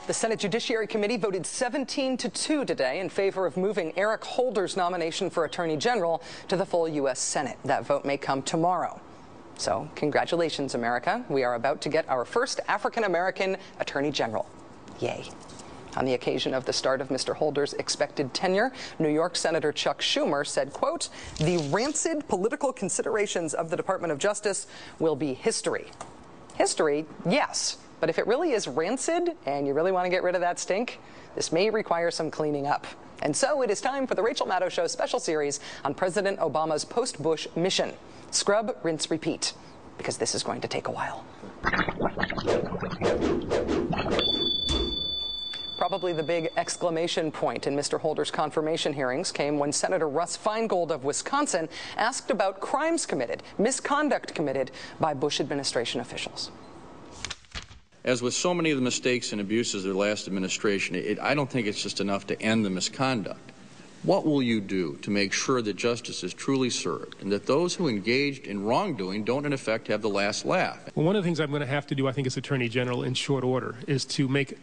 The Senate Judiciary Committee voted 17-2 today in favor of moving Eric Holder's nomination for Attorney General to the full U.S. Senate. That vote may come tomorrow. So, congratulations, America. We are about to get our first African-American Attorney General. Yay. On the occasion of the start of Mr. Holder's expected tenure, New York Senator Chuck Schumer said, quote, "The rancid political considerations of the Department of Justice will be history." History, yes. But if it really is rancid and you really want to get rid of that stink, this may require some cleaning up. And so it is time for the Rachel Maddow Show special series on President Obama's post-Bush mission. Scrub, rinse, repeat. Because this is going to take a while. Probably the big exclamation point in Mr. Holder's confirmation hearings came when Senator Russ Feingold of Wisconsin asked about crimes committed, misconduct committed by Bush administration officials. As with so many of the mistakes and abuses of the last administration, I don't think it's just enough to end the misconduct. What will you do to make sure that justice is truly served and that those who engaged in wrongdoing don't, in effect, have the last laugh? Well, one of the things I'm going to have to do, I think, as Attorney General in short order is to make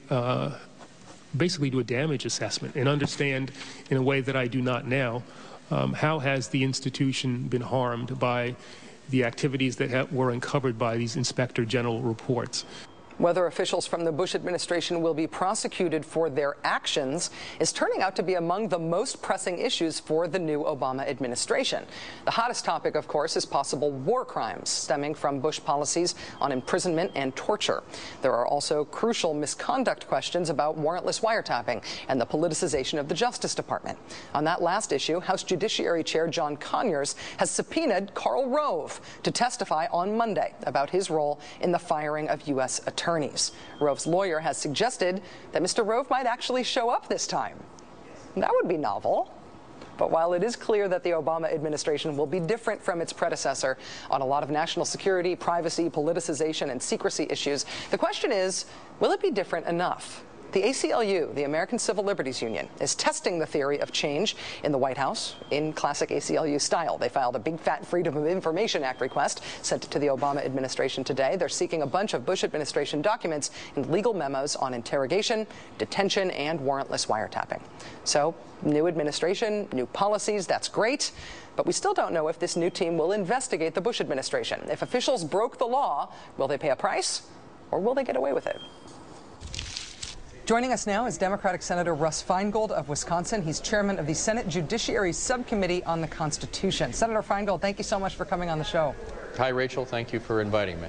basically do a damage assessment and understand in a way that I do not now how has the institution been harmed by the activities that were uncovered by these Inspector General reports. Whether officials from the Bush administration will be prosecuted for their actions is turning out to be among the most pressing issues for the new Obama administration. The hottest topic, of course, is possible war crimes stemming from Bush policies on imprisonment and torture. There are also crucial misconduct questions about warrantless wiretapping and the politicization of the Justice Department. On that last issue, House Judiciary Chair John Conyers has subpoenaed Karl Rove to testify on Monday about his role in the firing of U.S. attorneys. Rove's lawyer has suggested that Mr. Rove might actually show up this time. That would be novel. But while it is clear that the Obama administration will be different from its predecessor on a lot of national security, privacy, politicization, and secrecy issues, the question is, will it be different enough? The ACLU, the American Civil Liberties Union, is testing the theory of change in the White House in classic ACLU style. They filed a big fat Freedom of Information Act request, sent it to the Obama administration today. They're seeking a bunch of Bush administration documents and legal memos on interrogation, detention, and warrantless wiretapping. So, new administration, new policies, that's great. But we still don't know if this new team will investigate the Bush administration. If officials broke the law, will they pay a price, or will they get away with it? Joining us now is Democratic Senator Russ Feingold of Wisconsin. He's chairman of the Senate Judiciary Subcommittee on the Constitution. Senator Feingold, thank you so much for coming on the show. Hi, Rachel. Thank you for inviting me.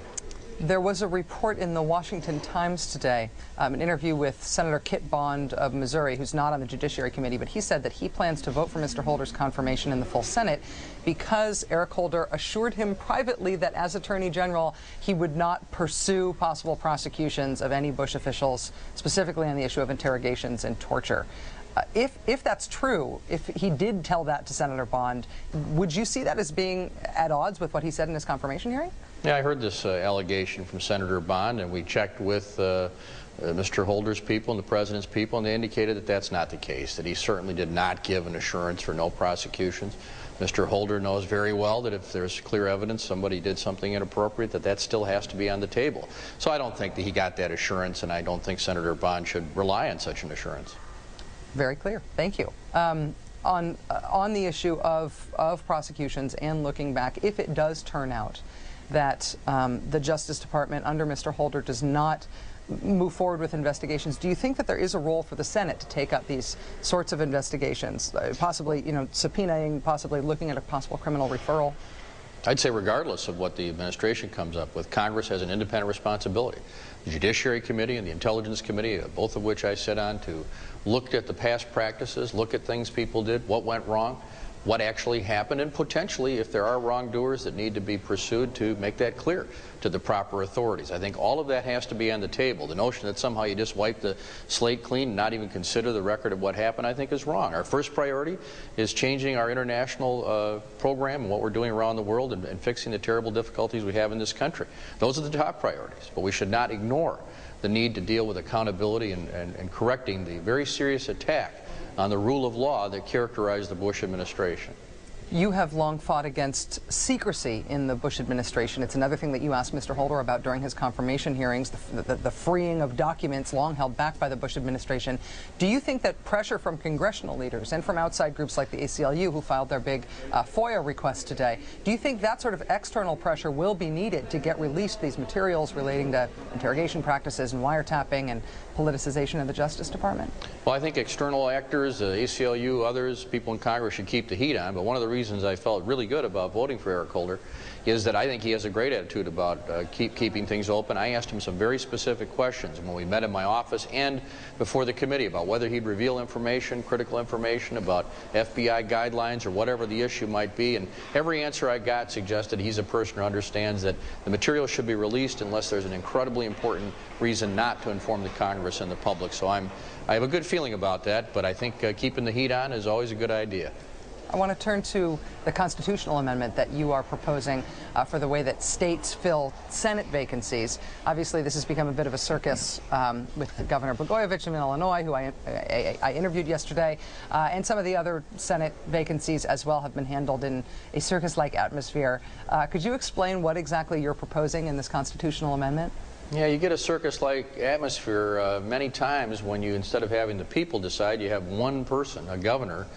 There was a report in the Washington Times today, an interview with Senator Kit Bond of Missouri, who's not on the Judiciary Committee, but he said that he plans to vote for Mr. Holder's confirmation in the full Senate because Eric Holder assured him privately that as Attorney General, he would not pursue possible prosecutions of any Bush officials, specifically on the issue of interrogations and torture. If that's true, if he did tell that to Senator Bond, would you see that as being at odds with what he said in his confirmation hearing? Yeah, I heard this allegation from Senator Bond, and we checked with Mr. Holder's people and the President's people, and they indicated that that's not the case, that he certainly did not give an assurance for no prosecutions. Mr. Holder knows very well that if there's clear evidence somebody did something inappropriate, that still has to be on the table. So I don't think that he got that assurance, and I don't think Senator Bond should rely on such an assurance. Very clear. Thank you. On the issue of prosecutions and looking back, if it does turn out that the Justice Department under Mr. Holder does not move forward with investigations, do you think that there is a role for the Senate to take up these sorts of investigations, possibly, subpoenaing, possibly looking at a possible criminal referral? I'd say regardless of what the administration comes up with, Congress has an independent responsibility. The Judiciary Committee and the Intelligence Committee, both of which I sit on, to look at the past practices, look at things people did, what went wrong, what actually happened, and potentially, if there are wrongdoers that need to be pursued, to make that clear to the proper authorities. I think all of that has to be on the table. The notion that somehow you just wipe the slate clean and not even consider the record of what happened, I think is wrong. Our first priority is changing our international program and what we're doing around the world and fixing the terrible difficulties we have in this country. Those are the top priorities, but we should not ignore the need to deal with accountability and correcting the very serious attack on the rule of law that characterized the Bush administration. You have long fought against secrecy in the Bush administration. It's another thing that you asked Mr. Holder about during his confirmation hearings, the freeing of documents long held back by the Bush administration. Do you think that pressure from congressional leaders and from outside groups like the ACLU, who filed their big FOIA request today, do you think that sort of external pressure will be needed to get released these materials relating to interrogation practices and wiretapping and politicization of the Justice Department? Well, I think external actors, the ACLU, others, people in Congress should keep the heat on. But one of the reasons I felt really good about voting for Eric Holder is that I think he has a great attitude about keeping things open. I asked him some very specific questions when we met in my office and before the committee about whether he'd reveal information, critical information about FBI guidelines or whatever the issue might be. And every answer I got suggested he's a person who understands that the material should be released unless there's an incredibly important reason not to inform the Congress and the public. So I have a good feeling about that, but I think keeping the heat on is always a good idea. I want to turn to the constitutional amendment that you are proposing for the way that states fill Senate vacancies. Obviously, this has become a bit of a circus with Governor Blagojevich in Illinois, who I interviewed yesterday, and some of the other Senate vacancies as well have been handled in a circus-like atmosphere. Could you explain what exactly you're proposing in this constitutional amendment? Yeah, you get a circus-like atmosphere many times when you, instead of having the people decide, you have one person, a governor,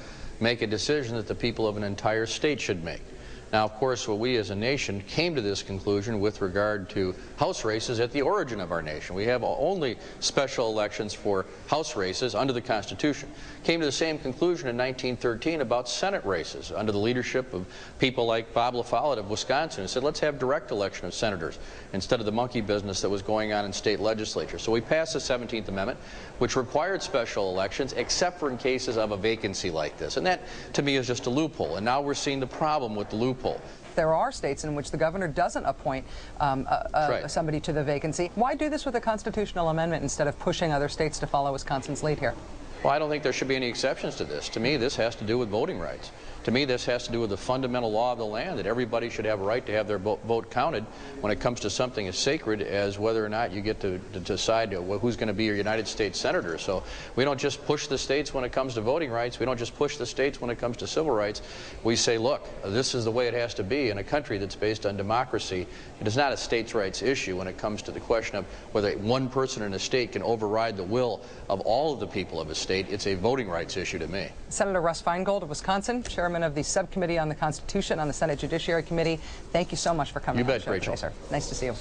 make a decision that the people of an entire state should make. Now, of course, we as a nation came to this conclusion with regard to House races at the origin of our nation. We have only special elections for House races under the Constitution. Came to the same conclusion in 1913 about Senate races under the leadership of people like Bob La Follette of Wisconsin, who said, let's have direct election of senators instead of the monkey business that was going on in state legislatures. So we passed the 17th Amendment, which required special elections except for in cases of a vacancy like this. And that, to me, is just a loophole. And now we're seeing the problem with the loophole. There are states in which the governor doesn't appoint somebody to the vacancy. Why do this with a constitutional amendment instead of pushing other states to follow Wisconsin's lead here? Well, I don't think there should be any exceptions to this. To me, this has to do with voting rights. To me, this has to do with the fundamental law of the land, that everybody should have a right to have their vote counted when it comes to something as sacred as whether or not you get to decide who's going to be your United States senator. So we don't just push the states when it comes to voting rights. We don't just push the states when it comes to civil rights. We say, look, this is the way it has to be in a country that's based on democracy. It is not a states' rights issue when it comes to the question of whether one person in a state can override the will of all of the people of a state. It's a voting rights issue to me. Senator Russ Feingold of Wisconsin, chairman of the Subcommittee on the Constitution on the Senate Judiciary Committee. Thank you so much for coming on the show today, sir. Nice to see you.